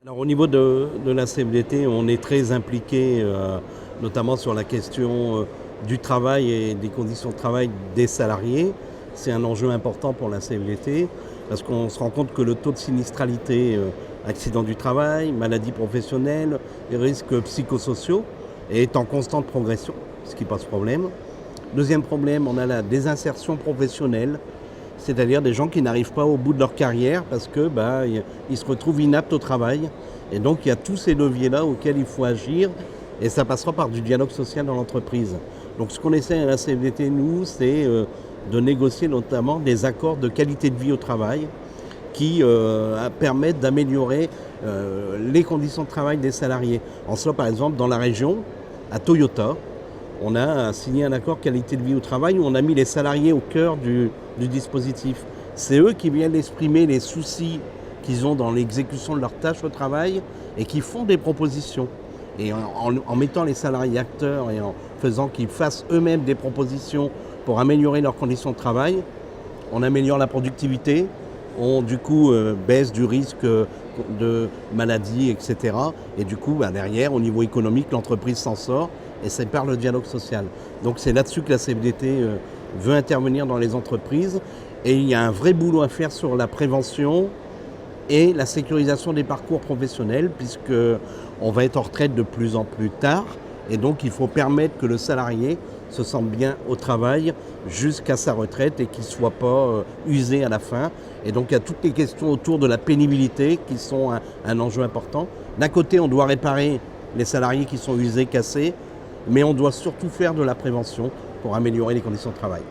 Alors, au niveau de la CFDT, on est très impliqué, notamment sur la question du travail et des conditions de travail des salariés. C'est un enjeu important pour la CFDT parce qu'on se rend compte que le taux de sinistralité, accident du travail, maladies professionnelles et risques psychosociaux est en constante progression, ce qui pose problème. Deuxième problème, on a la désinsertion professionnelle, c'est-à-dire des gens qui n'arrivent pas au bout de leur carrière parce que ils se retrouvent inaptes au travail. Et donc il y a tous ces leviers-là auxquels il faut agir et ça passera par du dialogue social dans l'entreprise. Donc ce qu'on essaie à la CFDT, nous, c'est de négocier notamment des accords de qualité de vie au travail qui permettent d'améliorer les conditions de travail des salariés. En cela, par exemple, dans la région, à Toyota, on a signé un accord qualité de vie au travail où on a mis les salariés au cœur du dispositif. C'est eux qui viennent exprimer les soucis qu'ils ont dans l'exécution de leurs tâches au travail et qui font des propositions. Et en mettant les salariés acteurs et en faisant qu'ils fassent eux-mêmes des propositions pour améliorer leurs conditions de travail, on améliore la productivité, on du coup baisse du risque de maladies, etc. Et du coup, derrière, au niveau économique, l'entreprise s'en sort et c'est par le dialogue social. Donc c'est là-dessus que la CFDT veut intervenir dans les entreprises et il y a un vrai boulot à faire sur la prévention et la sécurisation des parcours professionnels puisqu'on va être en retraite de plus en plus tard et donc il faut permettre que le salarié se sente bien au travail jusqu'à sa retraite et qu'il ne soit pas usé à la fin. Et donc il y a toutes les questions autour de la pénibilité qui sont un enjeu important. D'un côté, on doit réparer les salariés qui sont usés, cassés, mais on doit surtout faire de la prévention pour améliorer les conditions de travail.